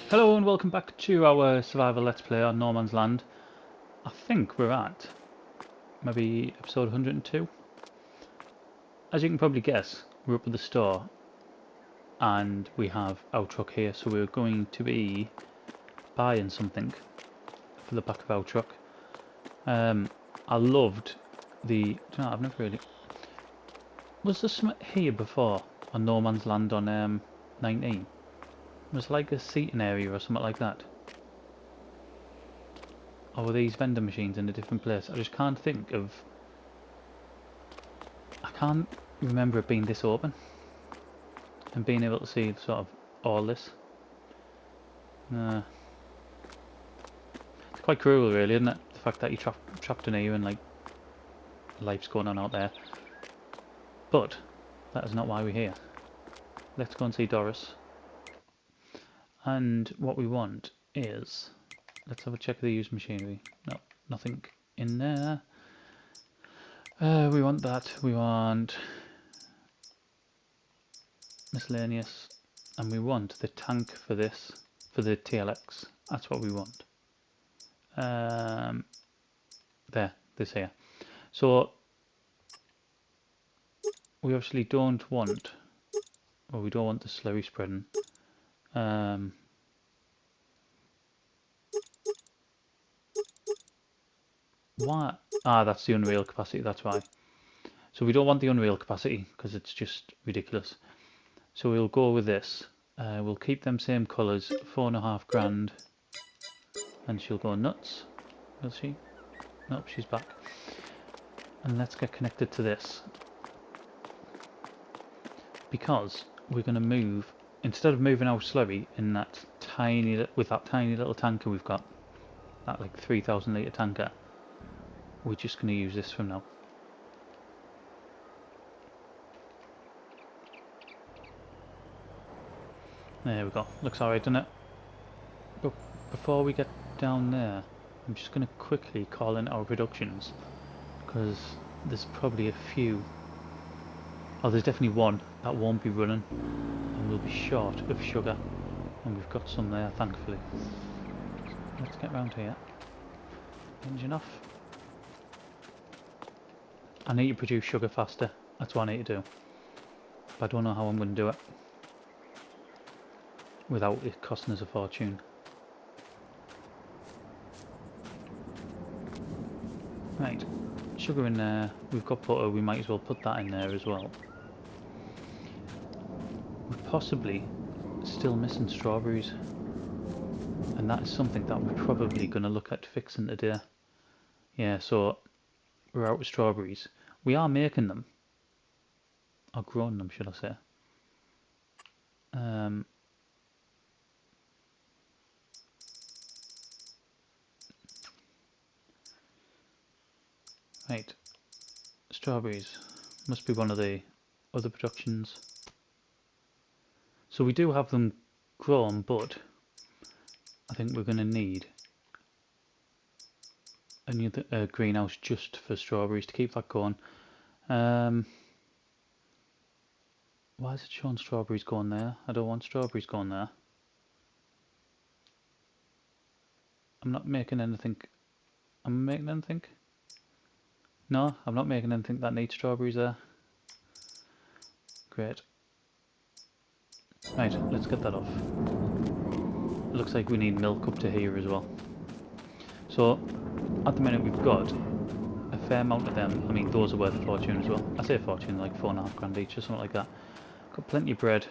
Hello and welcome back to our survival let's play on No Man's Land. I think we're at maybe episode 102. As you can probably guess, we're up at the store and we have our truck here, so we're going to be buying something for the back of our truck. I loved the... I've never really... Was there something here before on No Man's Land on 19? Was it like a seating area or something like that? Or were these vending machines in a different place? I just can't think of... I can't remember it being this open and being able to see sort of all this. It's quite cruel really, isn't it? The fact that you're trapped in here and like life's going on out there. But that is not why we're here. Let's go and see Doris. And what we want is... Let's have a check of the used machinery. No, nothing in there. We want that. We want miscellaneous. And we want the tank for this, for the TLX. That's what we want. There, this here. So we obviously don't want, well, we don't want the slurry spreading. Why? Ah, that's the unreal capacity, that's why. So we don't want the unreal capacity because it's just ridiculous. So we'll go with this. We'll keep them same colours, 4.5 grand. And she'll go nuts. Will she? Nope, she's back. And let's get connected to this. Because we're going to move, instead of moving our slurry in that tiny, with that tiny little tanker we've got, that like 3,000 litre tanker, we're just going to use this from now. There we go. Looks alright, doesn't it? But before we get down there, I'm just going to quickly call in our productions, because there's probably a few. Oh, there's definitely one that won't be running, and we'll be short of sugar, and we've got some there, thankfully. Let's get round here. Engine off. I need to produce sugar faster, that's what I need to do. But I don't know how I'm going to do it without it costing us a fortune. Right, sugar in there, we've got butter, we might as well put that in there as well. We're possibly still missing strawberries, and that is something that we're probably going to look at fixing today. Yeah, so we're out of strawberries. We are making them, or growing them should I say. Right, strawberries must be one of the other productions. So we do have them grown, but I think we're going to need a new greenhouse just for strawberries to keep that going. Why is it showing strawberries going there? I don't want strawberries going there. I'm not making anything. Am I making anything? No, I'm not making anything that needs strawberries there. Great. Right, let's get that off. It looks like we need milk up to here as well. So, at the minute we've got a fair amount of them. I mean, those are worth a fortune as well. I say a fortune, like 4.5 grand each or something like that. Got plenty of bread.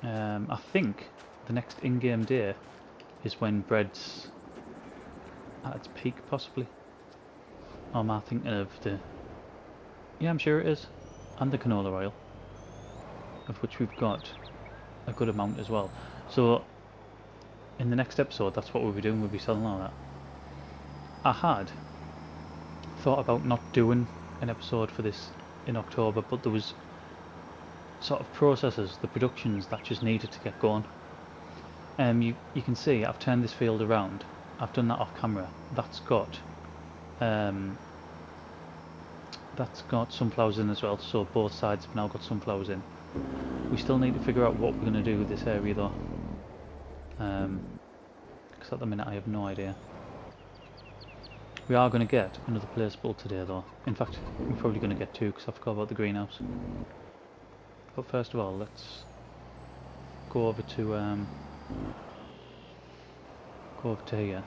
I think the next in-game day is when bread's at its peak, possibly. Or am I thinking of the... Yeah, I'm sure it is. And the canola oil, of which we've got a good amount as well. So, in the next episode, that's what we'll be doing. We'll be selling all that. I had thought about not doing an episode for this in October, but there was sort of processes, the productions that just needed to get going. You can see I've turned this field around. I've done that off camera. That's got sunflowers in as well, so both sides have now got sunflowers in. We still need to figure out what we're going to do with this area though. Because at the minute I have no idea. We are going to get another placeable today though. In fact, we're probably going to get two because I forgot about the greenhouse. But first of all, let's go over to here.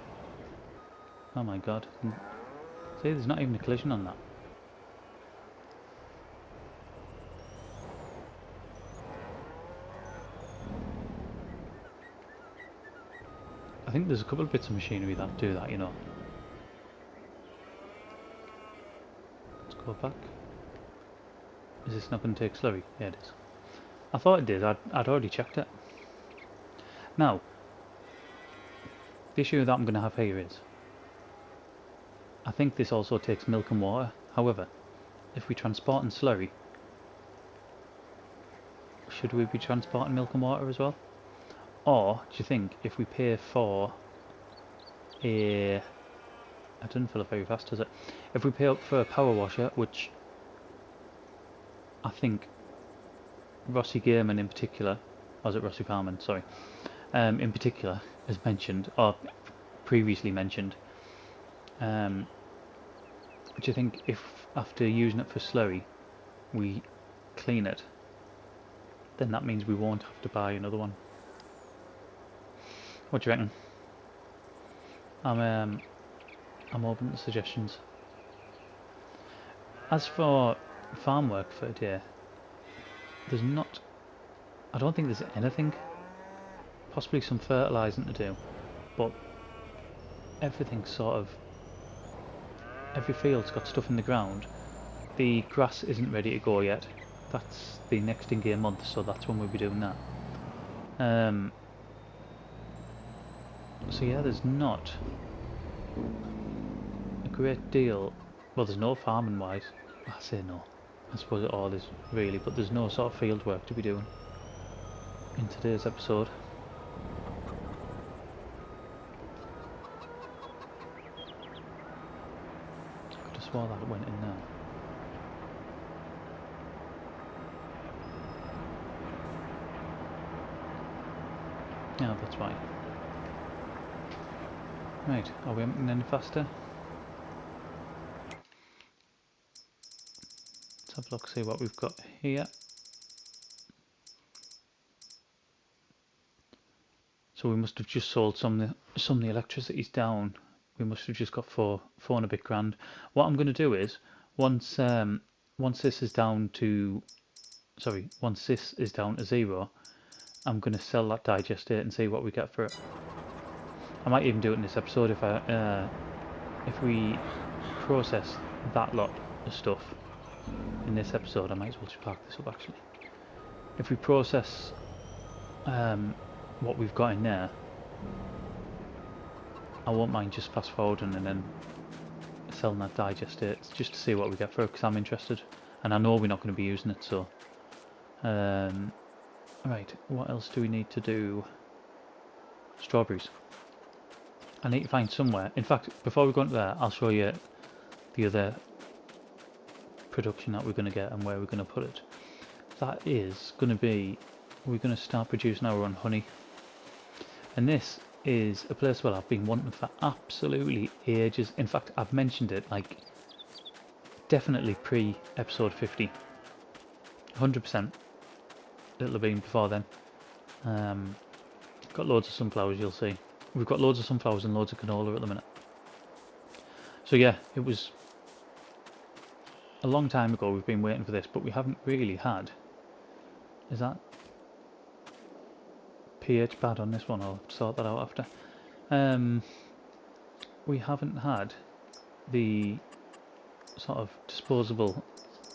Oh my god. See, there's not even a collision on that. I think there's a couple of bits of machinery that do that, you know. Let's go back. Is this not going to take slurry? Yeah, it is. I thought it did. I'd already checked it. Now, the issue that I'm going to have here is, I think this also takes milk and water. However, if we transport in slurry, should we be transporting milk and water as well? Or do you think if we pay for a... I didn't fill it very fast, does it? If we pay up for a power washer, which I think Rossi Gaiman in particular, or is it Rossi Farman, sorry, in particular, as mentioned, or previously mentioned, do you think if after using it for slurry, we clean it, then that means we won't have to buy another one? What do you reckon? I'm open to suggestions. As for farm work for a day, there's not... I don't think there's anything. Possibly some fertilising to do, but everything's sort of... Every field's got stuff in the ground. The grass isn't ready to go yet. That's the next in-game month, so that's when we'll be doing that. So yeah, there's not a great deal... Well, there's no farming wise. I say no. I suppose it all is really, but there's no sort of field work to be doing in today's episode. I could have swore that it went in there. Yeah, that's right. Right, are we emptying any faster? Let's have a look, see what we've got here. So we must have just sold some of the electricity's down. We must have just got four and a bit grand. What I'm going to do is once this is down to zero, I'm going to sell that digestate and see what we get for it. I might even do it in this episode if we process that lot of stuff in this episode. I might as well just park this up actually. If we process what we've got in there, I won't mind just fast forwarding and then selling that digestate just to see what we get for it, because I'm interested and I know we're not going to be using it. So right, what else do we need to do? Strawberries. I need to find somewhere. In fact, before we go into there, I'll show you the other production that we're going to get and where we're going to put it. That is going to be, we're going to start producing our own honey. And this is a place where I've been wanting for absolutely ages. In fact, I've mentioned it like definitely pre-episode 50. 100%. It'll have been before then. Got loads of sunflowers, you'll see. We've got loads of sunflowers and loads of canola at the minute. So yeah, it was a long time ago we've been waiting for this, but we haven't really had... Is that pH bad on this one? I'll sort that out after. We haven't had the sort of disposable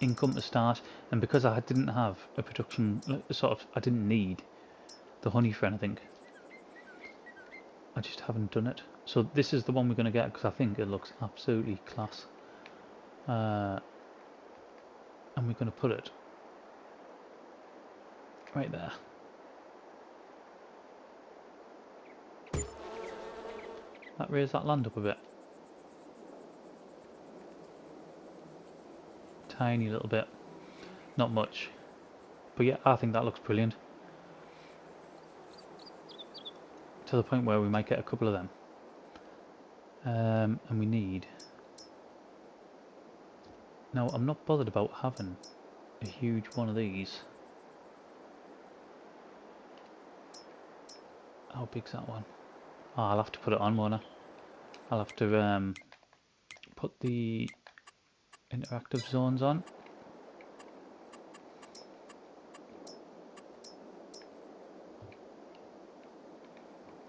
income to start, and because I didn't have a production, I didn't need the honey for anything, I just haven't done it. So this is the one we're going to get because I think it looks absolutely class. And we're going to put it right there. That raise that land up a bit. Tiny little bit. Not much. But yeah, I think that looks brilliant. to the point where we might get a couple of them. And we need... Now, I'm not bothered about having a huge one of these. How big's that one? Oh, I'll have to put it on, won't I? I'll have to put the interactive zones on.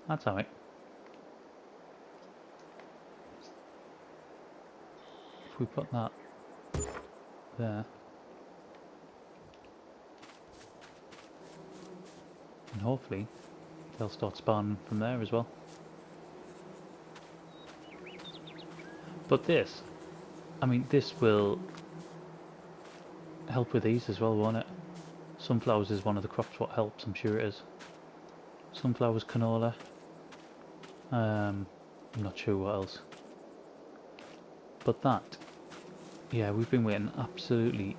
That's alright. If we put that there, and hopefully they'll start spawning from there as well. But this, I mean, this will help with these as well, won't it? Sunflowers is one of the crops what helps, I'm sure it is. Sunflowers, canola. I'm not sure what else. But that, yeah, we've been waiting absolutely,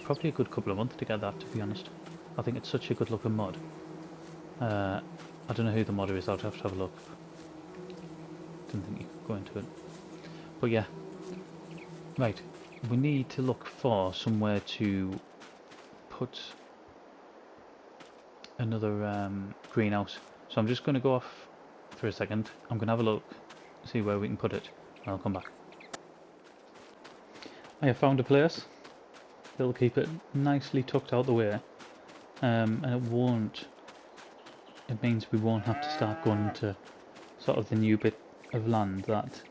probably a good couple of months to get that, to be honest. I think it's such a good looking mod. I don't know who the modder is, I'll have to have a look. Didn't think you could go into it. But yeah, right, we need to look for somewhere to put another greenhouse. So I'm just going to go off for a second. I'm going to have a look, see where we can put it, and I'll come back. I have found a place. It'll keep it nicely tucked out the way, and it won't. It means we won't have to start going to sort of the new bit of land that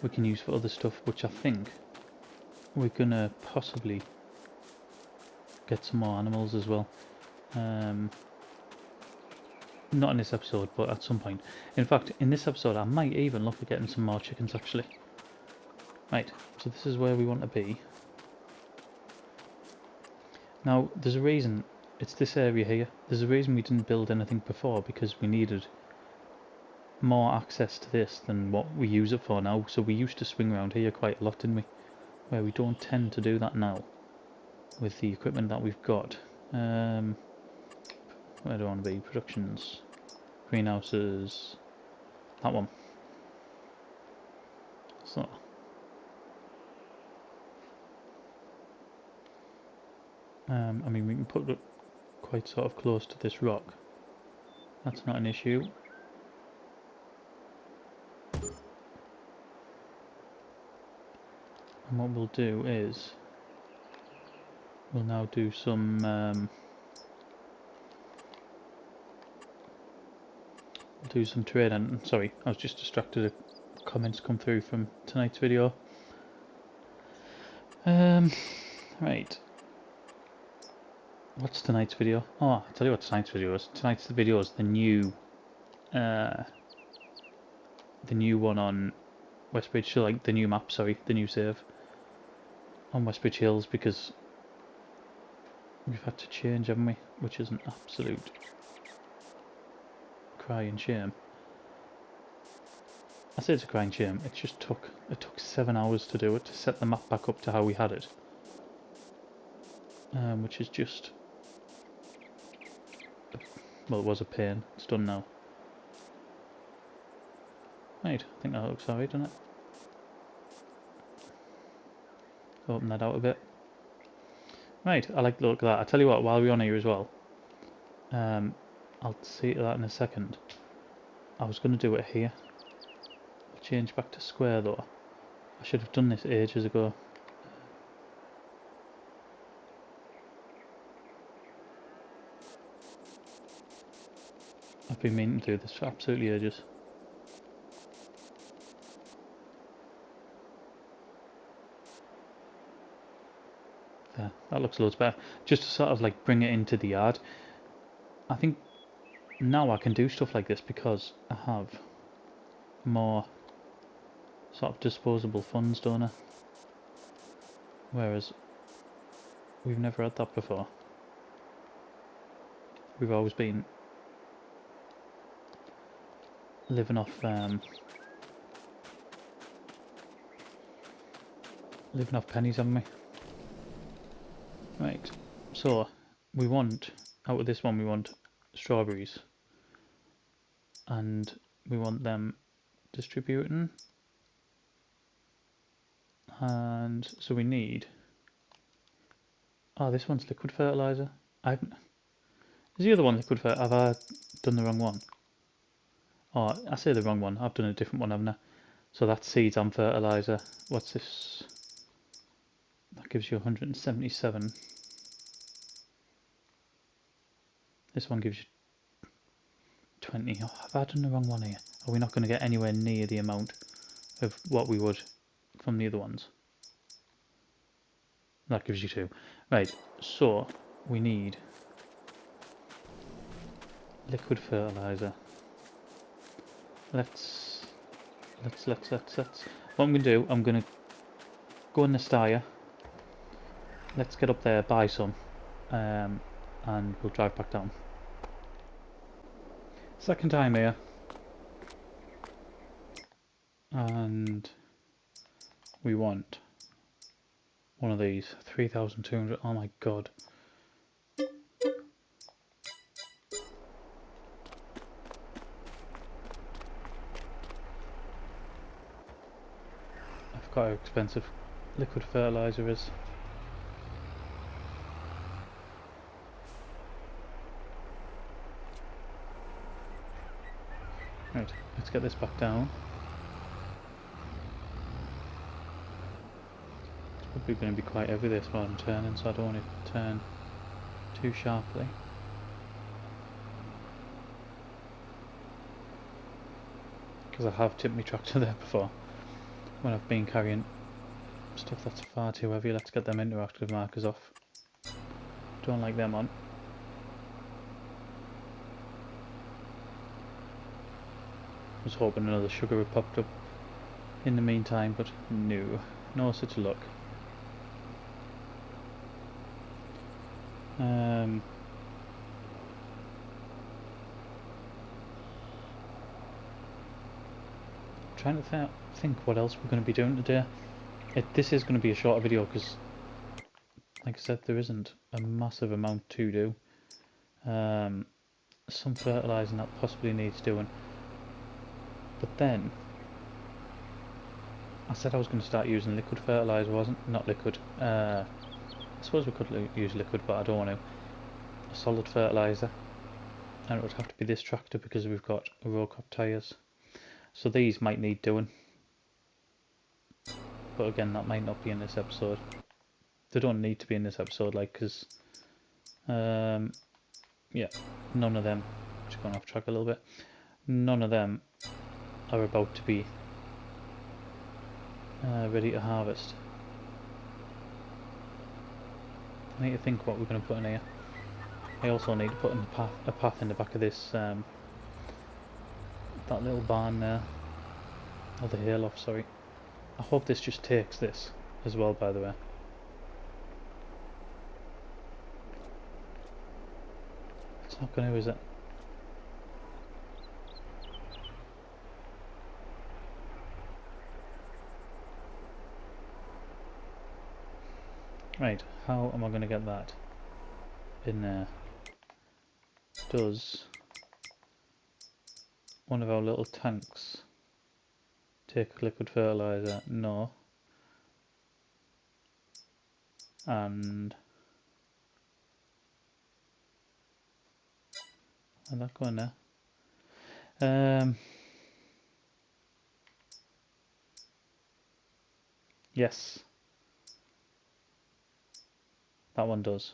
we can use for other stuff, which I think we're gonna possibly get some more animals as well. Not in this episode, but at some point. In fact, in this episode I might even look at getting some more chickens actually. Right, so this is where we want to be. Now, there's a reason, it's this area here. There's a reason we didn't build anything before, because we needed more access to this than what we use it for now. So we used to swing around here quite a lot, didn't we? Where we don't tend to do that now with the equipment that we've got. Where do I want to be? Productions, greenhouses, that one. So I mean, we can put it quite sort of close to this rock. That's not an issue. And what we'll do is we'll now do some trading. Sorry, I was just distracted. Comments come through from tonight's video. Right. What's tonight's video? Oh, I'll tell you what tonight's video is. Tonight's video is the new one on Westbridge, so like the new map, sorry, the new save on Westbridge Hills, because we've had to change, haven't we? Which is an absolute crying shame. I say it's a crying shame. It took 7 hours to do it, to set the map back up to how we had it, which is just, well, it was a pain. It's done now. Right, I think that looks alright, doesn't it? Open that out a bit. Right, I like the look of that. I tell you what, while we're on here as well, I'll see to that in a second. I was going to do it here. I'll change back to square though. I should have done this ages ago. I've been meaning to do this for absolutely ages. There, that looks loads better. Just to sort of like bring it into the yard. I think now I can do stuff like this because I have more sort of disposable funds, don't I? Whereas we've never had that before. We've always been living off pennies, haven't we? Right, so we want, out of this one we want strawberries, and we want them distributing, and so we need, oh, this one's liquid fertilizer. Is the other one liquid fertilizer? Have I done the wrong one? Oh, I say the wrong one. I've done a different one, haven't I? So that's seeds and fertilizer. What's this? That gives you 177. This one gives you 20. Oh, have I done the wrong one here? Are we not going to get anywhere near the amount of what we would from the other ones? That gives you 2. Right, so we need liquid fertilizer. Let's what I'm going to do, I'm going to go in the Steyr. Let's get up there, buy some, and we'll drive back down. Second time here, and we want one of these. 3,200. Oh my god. I forgot how expensive liquid fertilizer is. Right, let's get this back down. It's probably going to be quite heavy this while I'm turning, so I don't want to turn too sharply. Because I have tipped my tractor there before when I've been carrying stuff that's far too heavy. Let's get them interactive markers off. Don't like them on. I was hoping another sugar had popped up in the meantime, but no such luck. Trying to think what else we're going to be doing today. This is going to be a shorter video because, like I said, there isn't a massive amount to do. Some fertilising that possibly needs doing. But then, I said I was going to start using liquid fertiliser, wasn't? Not liquid. I suppose we could use liquid, but I don't want to. A solid fertiliser. And it would have to be this tractor because we've got row crop tyres. So these might need doing. But again, that might not be in this episode. They don't need to be in this episode, like, because, yeah, none of them, just going off track a little bit, none of them are about to be ready to harvest. I need to think what we're going to put in here. I also need to put in a path in the back of this, that little barn there, or the hayloft, sorry. I hope this just takes this as well, by the way. It's not going to, is it? Right, how am I going to get that in there? Does one of our little tanks take liquid fertilizer? No. And that going there? Yes, that one does.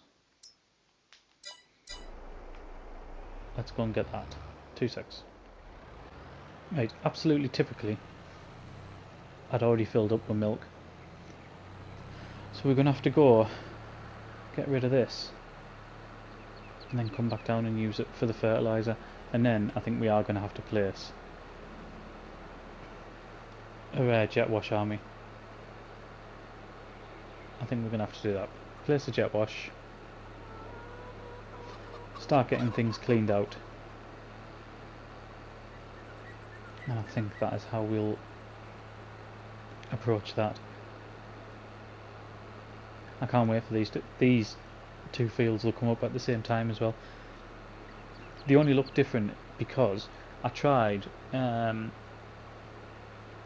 Let's go and get that. 2 secs. Right, absolutely typically, I'd already filled up with milk. So we're going to have to go get rid of this and then come back down and use it for the fertiliser. And then I think we are going to have to place a jet wash army. I think we're going to have to do that. Place a jet wash. Start getting things cleaned out. And I think that is how we'll approach that. I can't wait for these two fields will come up at the same time as well. they only look different because I tried. Again,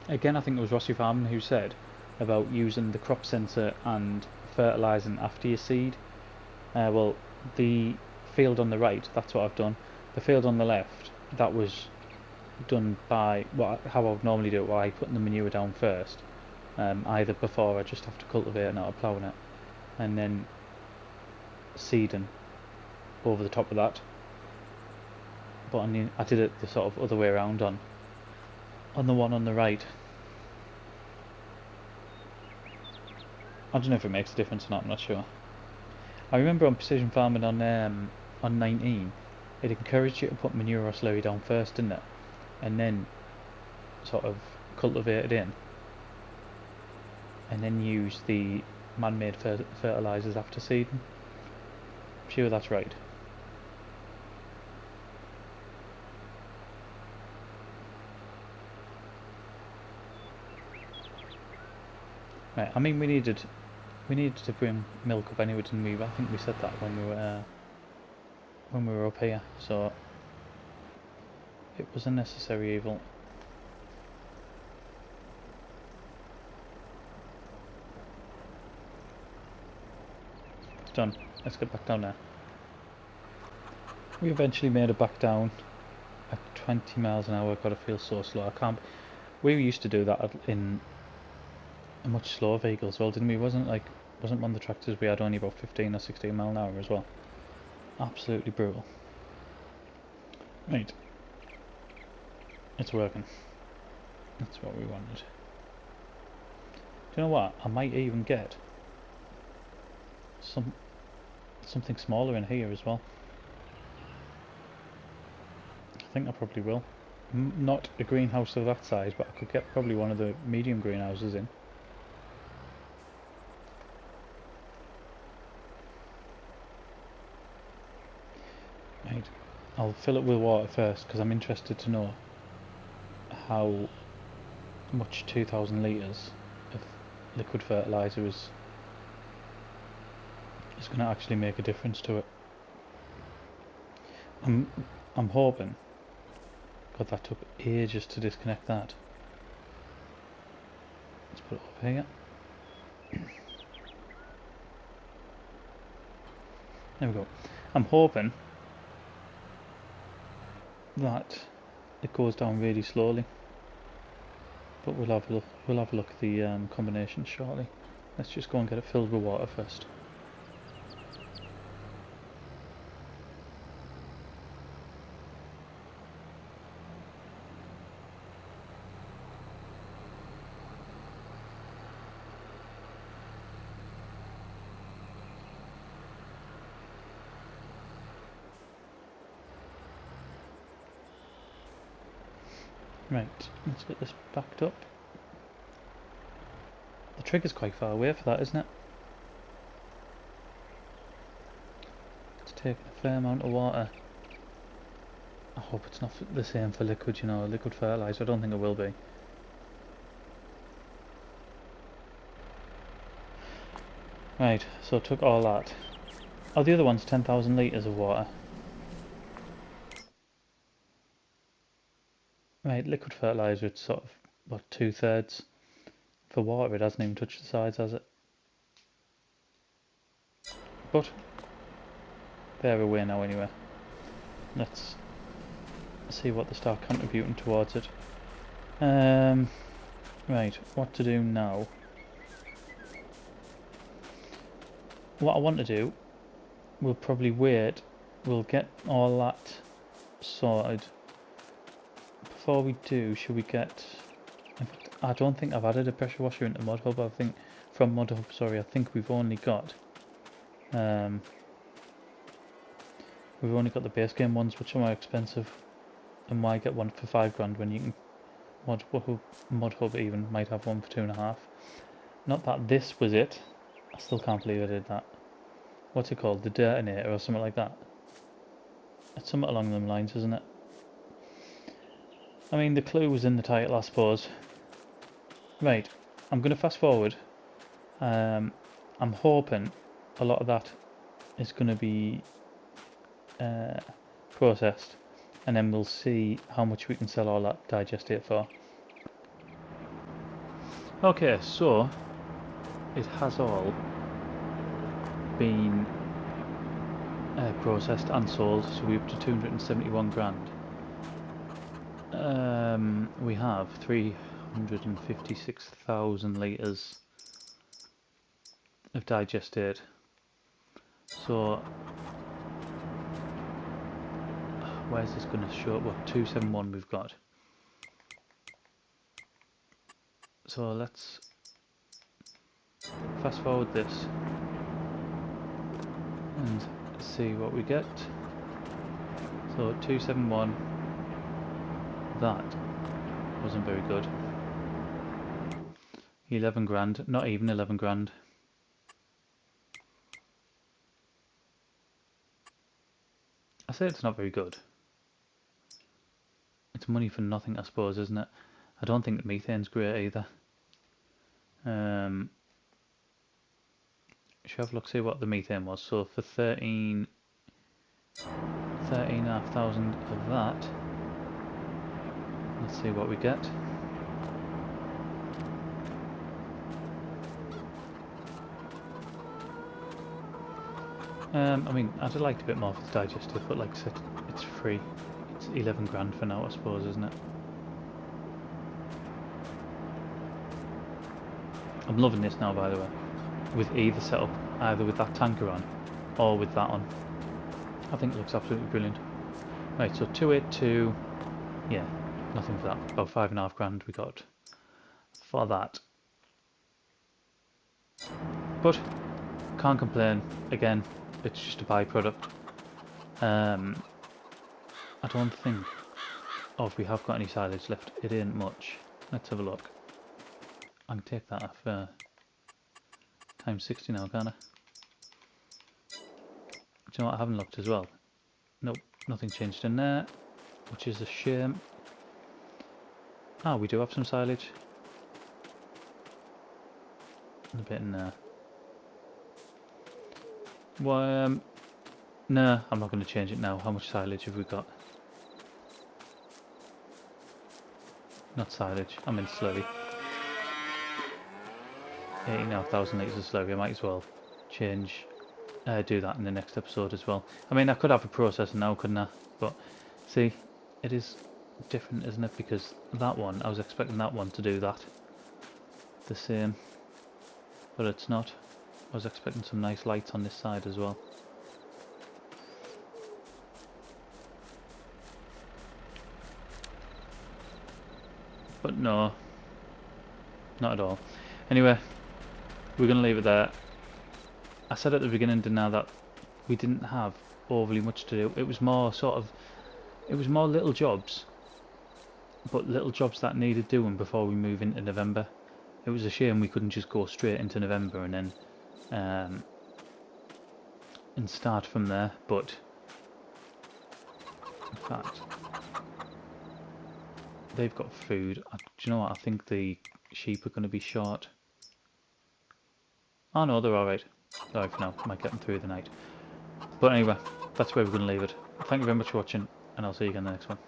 I think it was Rossi Farman who said about using the crop sensor and fertilising after your seed. Well, the field on the right, that's what I've done. The field on the left, that was done by how I would normally do it, by putting the manure down first, either before I just have to cultivate it, not ploughing it, and then seeding over the top of that. But I did it the sort of other way around on the one on the right. I don't know if it makes a difference or not, I'm not sure. I remember on precision farming on 19, it encouraged you to put manure or slurry down first, didn't it? And then sort of cultivate it in, and then use the man-made fertilisers after seeding. I'm sure that's right. Right, I mean we needed to bring milk up anyway, didn't we? I think we said that when we were up here, so it was a necessary evil. It's done. Let's get back down there. We eventually made it back down at 20 miles an hour. Gotta feel so slow. I can't. We used to do that in a much slower vehicle as well, didn't we? Wasn't one of the tractors we had only about 15 or 16 mile an hour as well. Absolutely brutal. Right. It's working. That's what we wanted. Do you know what? I might even get something smaller in here as well. I think I probably will. Not a greenhouse of that size, but I could get probably one of the medium greenhouses in. Right. I'll fill it with water first because I'm interested to know how much 2,000 litres of liquid fertiliser is going to actually make a difference to it. I'm hoping. God, that took ages to disconnect that. Let's put it over here. There we go. I'm hoping that it goes down really slowly, but we'll have a look at the combination shortly. Let's just go and get it filled with water first. Right, let's get this backed up. The trigger's quite far away for that, isn't it? It's taking a fair amount of water. I hope it's not the same for liquid, liquid fertiliser. I don't think it will be. Right, so it took all that. Oh, the other one's 10,000 litres of water. Right, liquid fertiliser, it's sort of, what, 2/3. For water, it hasn't even touched the sides, has it? But, they're away now anyway. Let's see what they start contributing towards it. Right, what to do now? What I want to do, we'll probably wait. We'll get all that sorted. Before we do, should we get... In fact, I don't think I've added a pressure washer into Mod Hub. I think I think we've only got the base game ones, which are more expensive. And why get one for £5 when you can Mod Hub even might have one for 2.5. Not that this was it. I still can't believe I did that. What's it called? The Detonator or something like that. It's something along them lines, isn't it? I mean, the clue was in the title, I suppose. Right, I'm going to fast forward. I'm hoping a lot of that is going to be processed, and then we'll see how much we can sell all that digestate for. Okay, so it has all been processed and sold, so we're up to 271 grand. We have 356,000 litres of digestate. So where's this going to show up? What, 271 we've got. So let's fast forward this and see what we get. So 271, that wasn't very good. 11 grand, not even 11 grand. I say it's not very good. It's money for nothing, I suppose, isn't it? I don't think the methane's great either. Should have a look, see what the methane was. So for 13,500 of that, let's see what we get. I mean, I'd have liked a bit more for the digestive, but like I said, it's free. It's 11 grand for now, I suppose, isn't it? I'm loving this now, by the way, with either setup, either with that tanker on or with that on. I think it looks absolutely brilliant. Right, so 282, yeah, nothing for that. About 5.5 grand we got for that. But can't complain. Again, it's just a byproduct. I don't think. Oh, if we have got any silage left, it ain't much. Let's have a look. I can take that off times 60 now, can't I? Do you know what? I haven't looked as well. Nope, nothing changed in there, which is a shame. Ah, we do have some silage. And a bit in there. Well, no, I'm not going to change it now. How much silage have we got? Not silage, I meant slurry. 18,500 litres of slurry. I might as well change, do that in the next episode as well. I mean, I could have a processor now, couldn't I? But see, it is different, isn't it? Because that one, I was expecting that one to do that. The same. But it's not. I was expecting some nice lights on this side as well. But no, not at all. Anyway, we're going to leave it there. I said at the beginning, didn't I, that we didn't have overly much to do. It was more sort of, it was more little jobs, but little jobs that needed doing before we move into November. It was a shame we couldn't just go straight into November and then and start from there, but in fact they've got food. Do you know what, I think the sheep are going to be short. Oh no, they're alright. They're alright for now, might get them through the night. But anyway, that's where we're going to leave it. Thank you very much for watching, and I'll see you again in the next one.